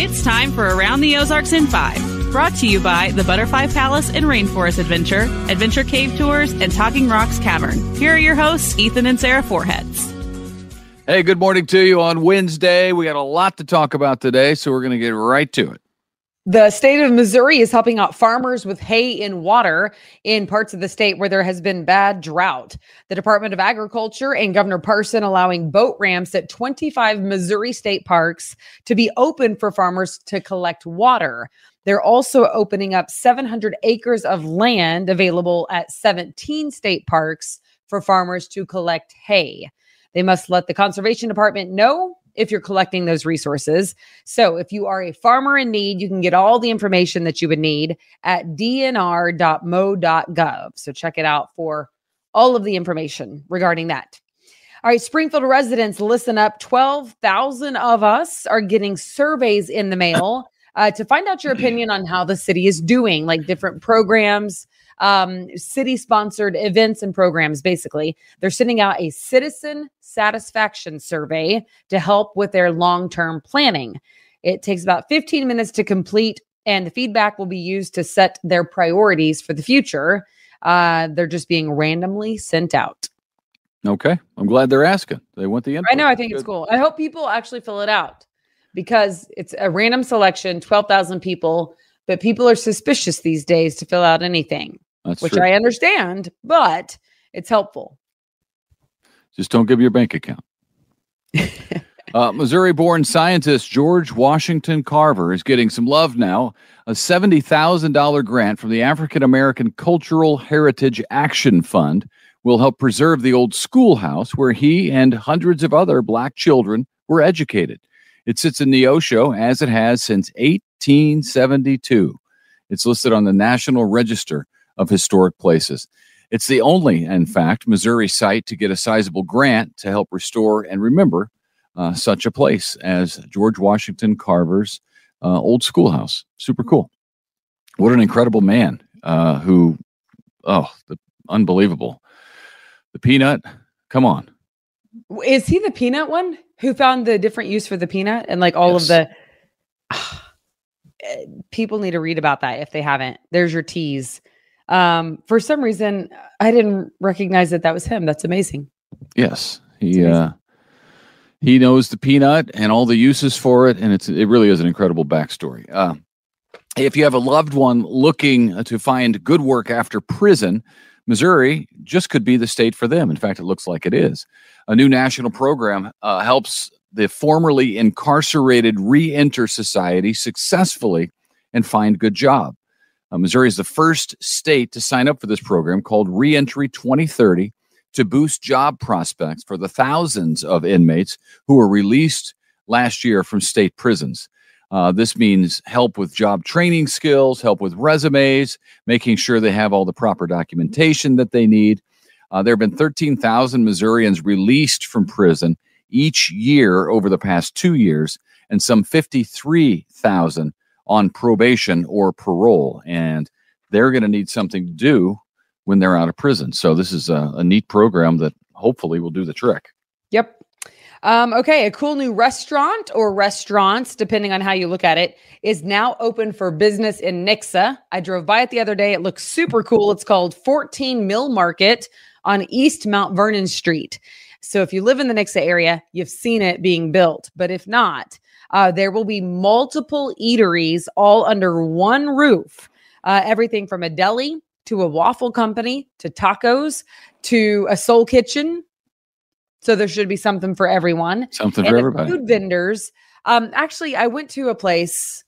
It's time for Around the Ozarks in 5. Brought to you by the Butterfly Palace and Rainforest Adventure, Adventure Cave Tours, and Talking Rocks Cavern. Here are your hosts, Ethan and Sarah Foreheads. Hey, good morning to you on Wednesday. We got a lot to talk about today, so we're going to get right to it. The state of Missouri is helping out farmers with hay and water in parts of the state where there has been bad drought. The Department of Agriculture and Governor Parson allowing boat ramps at 25 Missouri state parks to be open for farmers to collect water. They're also opening up 700 acres of land available at 17 state parks for farmers to collect hay. They must let the Conservation Department know if you're collecting those resources. So if you are a farmer in need, you can get all the information that you would need at dnr.mo.gov. So check it out for all of the information regarding that. All right, Springfield residents, listen up. 12,000 of us are getting surveys in the mail to find out your opinion on how the city is doing, like different programs, city-sponsored events and programs, basically. They're sending out a citizen satisfaction survey to help with their long-term planning. It takes about 15 minutes to complete, and the feedback will be used to set their priorities for the future. They're just being randomly sent out. Okay. I'm glad they're asking. They want the input. I know. I think it's cool. I hope people actually fill it out because it's a random selection, 12,000 people, but people are suspicious these days to fill out anything. That's which true. I understand, but it's helpful. Just don't give your bank account. Missouri-born scientist George Washington Carver is getting some love now. A $70,000 grant from the African American Cultural Heritage Action Fund will help preserve the old schoolhouse where he and hundreds of other Black children were educated. It sits in Neosho as it has since 1872. It's listed on the National Register of Historic Places. It's the only, in fact, Missouri site to get a sizable grant to help restore and remember such a place as George Washington Carver's old schoolhouse. Super cool. What an incredible man unbelievable. The peanut, come on. Is he the peanut one who found the different use for the peanut and like all of the... people need to read about that if they haven't. There's your tease. For some reason, I didn't recognize that was him. That's amazing. Yes. He knows the peanut and all the uses for it. And it really is an incredible backstory. If you have a loved one looking to find good work after prison, Missouri just could be the state for them. In fact, it looks like it is. A new national program helps the formerly incarcerated re-enter society successfully and find good job. Missouri is the first state to sign up for this program called Reentry 2030 to boost job prospects for the thousands of inmates who were released last year from state prisons. This means help with job training skills, help with resumes, making sure they have all the proper documentation that they need. There have been 13,000 Missourians released from prison each year over the past 2 years, and some 53,000 on probation or parole, and they're going to need something to do when they're out of prison. So this is a neat program that hopefully will do the trick. Yep. Okay. A cool new restaurant or restaurants, depending on how you look at it, is now open for business in Nixa. I drove by it the other day. It looks super cool. It's called 14 Mill Market on East Mount Vernon Street. So if you live in the Nixa area, you've seen it being built. But if not, there will be multiple eateries all under one roof. Everything from a deli to a waffle company to tacos to a soul kitchen. So there should be something for everyone. Something for everybody. Food vendors. Actually, I went to a place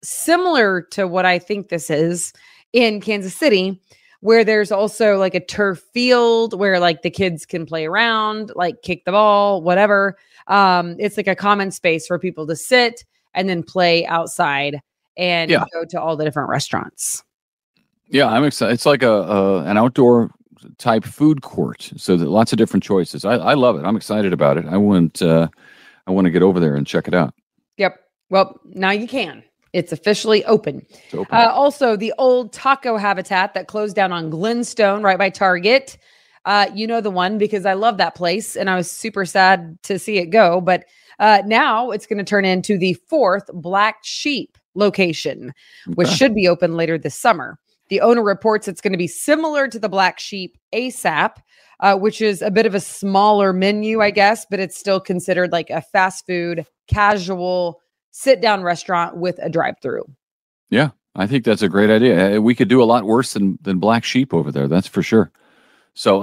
similar to what I think this is in Kansas City, where there's also like a turf field where like the kids can play around, like kick the ball, whatever. It's like a common space for people to sit and then play outside and go to all the different restaurants. Yeah, I'm excited. It's like an outdoor type food court. So that lots of different choices. I love it. I'm excited about it. I want to get over there and check it out. Yep. Well, now you can. It's officially open. It's open. Also, the old taco habitat that closed down on Glenstone right by Target. You know the one because I love that place and I was super sad to see it go. But Now it's going to turn into the 4th Black Sheep location, which should be open later this summer. The owner reports it's going to be similar to the Black Sheep ASAP, which is a bit of a smaller menu, I guess, but it's still considered like a fast food, casual, sit-down restaurant with a drive-through. Yeah, I think that's a great idea. We could do a lot worse than Black Sheep over there, that's for sure. So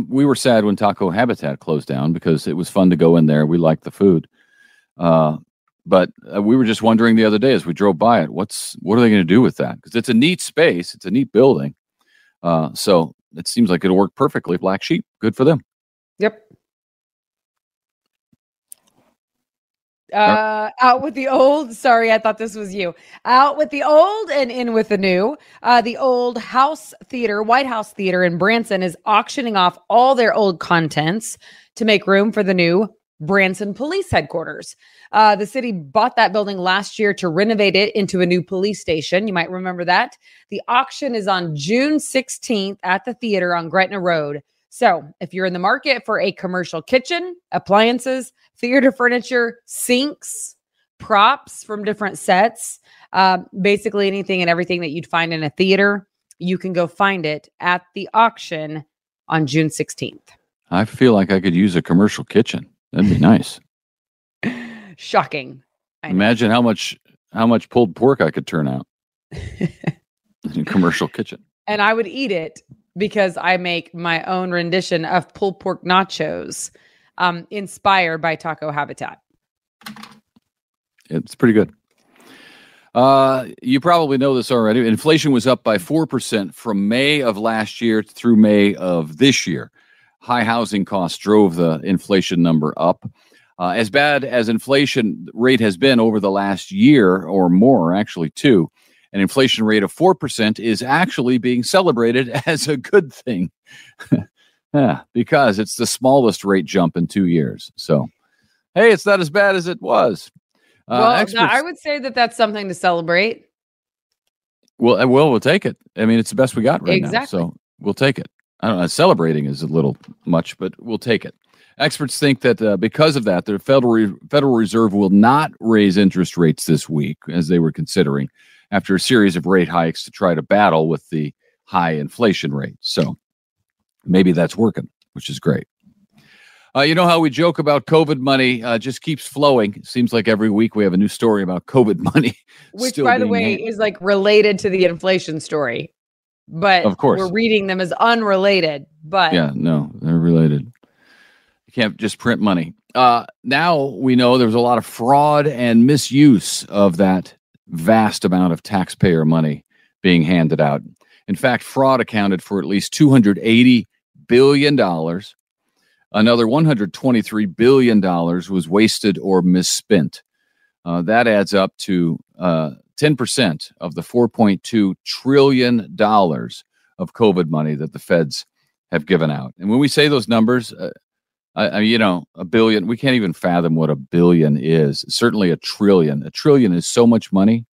we were sad when Taco Habitat closed down because it was fun to go in there. We liked the food. But we were just wondering the other day as we drove by it, what are they going to do with that? Because it's a neat space. It's a neat building. So it seems like it'll work perfectly. Black Sheep, good for them. Yep. Out with the old. Sorry, I thought this was you. Out with the old and in with the new. The old White House Theater in Branson is auctioning off all their old contents to make room for the new Branson Police Headquarters. The city bought that building last year to renovate it into a new police station. You might remember that. The auction is on June 16th at the theater on Gretna Road. So if you're in the market for a commercial kitchen, appliances, theater furniture, sinks, props from different sets, basically anything and everything that you'd find in a theater, you can go find it at the auction on June 16th. I feel like I could use a commercial kitchen. That'd be nice. Shocking. Imagine how much pulled pork I could turn out in a commercial kitchen. And I would eat it because I make my own rendition of pulled pork nachos, inspired by Taco Habitat. It's pretty good. You probably know this already. Inflation was up by 4% from May of last year through May of this year. High housing costs drove the inflation number up. As bad as inflation rate has been over the last year or more, actually two, an inflation rate of 4% is actually being celebrated as a good thing. Yeah, because it's the smallest rate jump in 2 years. So, hey, it's not as bad as it was. I would say that that's something to celebrate. Well, we'll take it. I mean, it's the best we got right now. So we'll take it. I don't know. Celebrating is a little much, but we'll take it. Experts think that because of that, the Federal Reserve will not raise interest rates this week, as they were considering, after a series of rate hikes to try to battle with the high inflation rate. So maybe that's working, which is great. You know how we joke about COVID money just keeps flowing. It seems like every week we have a new story about COVID money. Which, by the way, is like related to the inflation story. But of course, we're reading them as unrelated. But yeah, no, they're related. You can't just print money. Now we know there's a lot of fraud and misuse of that vast amount of taxpayer money being handed out. In fact, fraud accounted for at least $280 billion. Another $123 billion was wasted or misspent. That adds up to 10% of the $4.2 trillion of COVID money that the feds have given out. And when we say those numbers, a billion, we can't even fathom what a billion is. Certainly a trillion. A trillion is so much money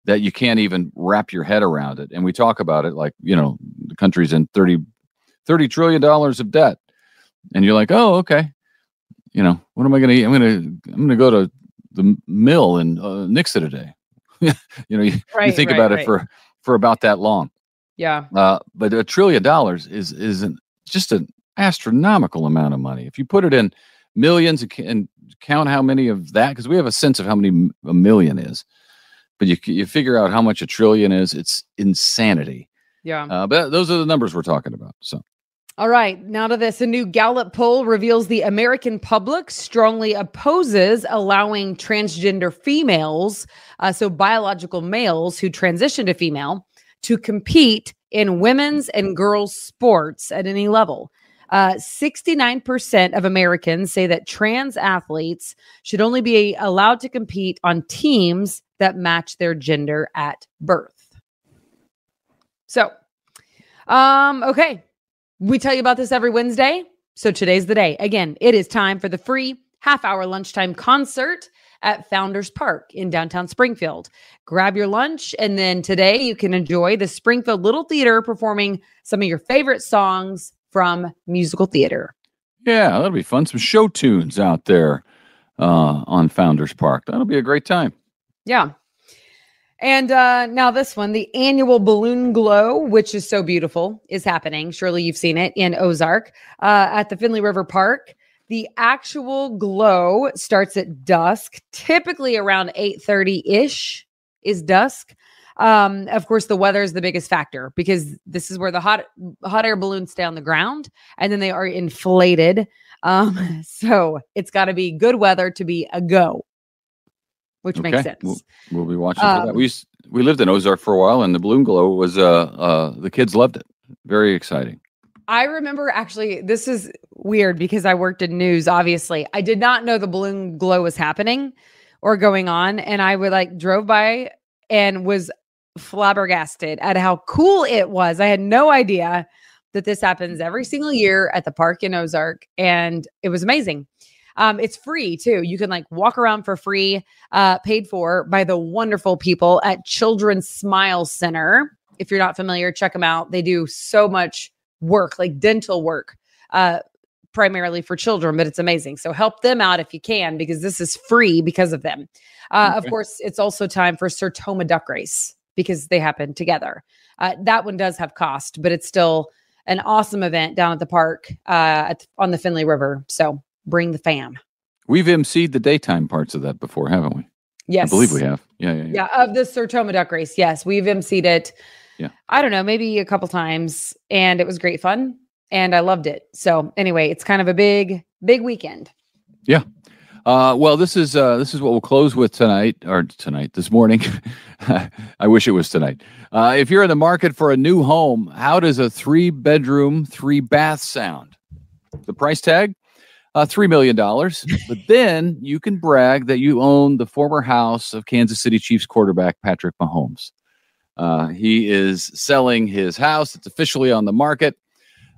that you can't even wrap your head around it. And we talk about it like, the country's in $30 trillion of debt. And you're like, oh, okay. What am I going to eat? I'm going to go to the mill in Nixa today. You think about it for about that long. Yeah. But $1 trillion is just an astronomical amount of money. If you put it in millions and count how many of that, because we have a sense of how many a million is, but you figure out how much $1 trillion is, it's insanity. Yeah. But those are the numbers we're talking about. So. All right, now to this. A new Gallup poll reveals the American public strongly opposes allowing transgender females, so biological males who transition to female, to compete in women's and girls' sports at any level. 69% of Americans say that trans athletes should only be allowed to compete on teams that match their gender at birth. So, okay. We tell you about this every Wednesday, so today's the day. Again, it is time for the free half-hour lunchtime concert at Founders Park in downtown Springfield. Grab your lunch, and then today you can enjoy the Springfield Little Theater performing some of your favorite songs from musical theater. Yeah, that'll be fun. Some show tunes out there. on Founders Park. That'll be a great time. Yeah. And now this one, the annual Balloon Glow, which is so beautiful, is happening. Surely you've seen it in Ozark at the Finley River Park. The actual glow starts at dusk, typically around 8:30-ish is dusk. Of course, the weather is the biggest factor because this is where the hot air balloons stay on the ground and then they are inflated. So it's got to be good weather to be a go, which makes sense. We'll be watching for that. We lived in Ozark for a while, and the balloon glow was the kids loved it. Very exciting. I remember actually, this is weird because I worked in news. Obviously, I did not know the balloon glow was happening or going on, and I would drove by and was flabbergasted at how cool it was. I had no idea that this happens every single year at the park in Ozark, and it was amazing. It's free too. You can walk around for free, paid for by the wonderful people at Children's Smile Center. If you're not familiar, check them out. They do so much work, like dental work, primarily for children, but it's amazing. So help them out if you can, because this is free because of them. Of course, it's also time for Sertoma Duck Race because they happen together. That one does have cost, but it's still an awesome event down at the park on the Finley River. So bring the fam. We've emceed the daytime parts of that before, haven't we? Yes. I believe we have. Yeah. Of the Sertoma Duck Race. Yes. We've emceed it. Yeah. I don't know, maybe a couple times, and it was great fun and I loved it. So anyway, it's kind of a big weekend. Yeah. Well, this is what we'll close with this morning. I wish it was tonight. If you're in the market for a new home, how does a 3-bedroom, 3-bath sound? The price tag? $3 million. But then you can brag that you own the former house of Kansas City Chiefs quarterback Patrick Mahomes. He is selling his house. It's officially on the market.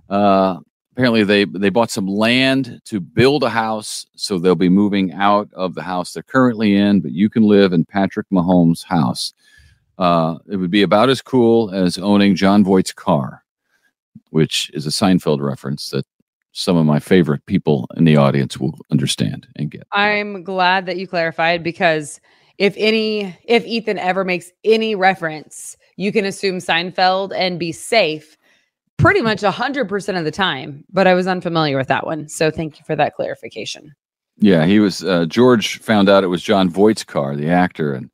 Apparently they bought some land to build a house, so they'll be moving out of the house they're currently in, but you can live in Patrick Mahomes' house. It would be about as cool as owning John Voight's car, which is a Seinfeld reference that some of my favorite people in the audience will understand and get. I'm glad that you clarified, because if Ethan ever makes any reference, you can assume Seinfeld and be safe pretty much 100% of the time. But I was unfamiliar with that one. So thank you for that clarification. Yeah, he was, George found out it was John Voight's car, the actor, and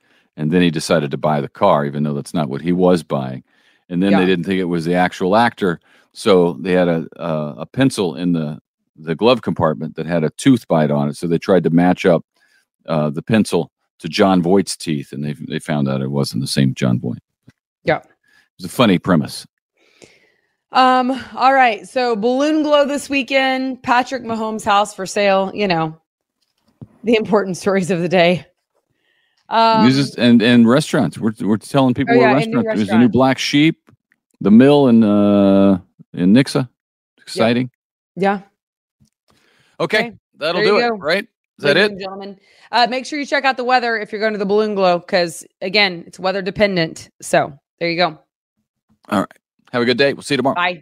then he decided to buy the car, even though that's not what he was buying. And then they didn't think it was the actual actor. So they had a pencil in the glove compartment that had a tooth bite on it. So they tried to match up the pencil to John Voight's teeth, and they found out it wasn't the same John Voight. Yeah. It was a funny premise. All right. So balloon glow this weekend, Patrick Mahomes' house for sale, the important stories of the day. And restaurants. We're telling people what restaurants. There's a new Black Sheep, the Mill in Nixa. Exciting. Yeah. Okay. That'll do it, right? Is that it? Gentlemen, make sure you check out the weather if you're going to the balloon glow, because again, it's weather dependent. So there you go. All right. Have a good day. We'll see you tomorrow. Bye.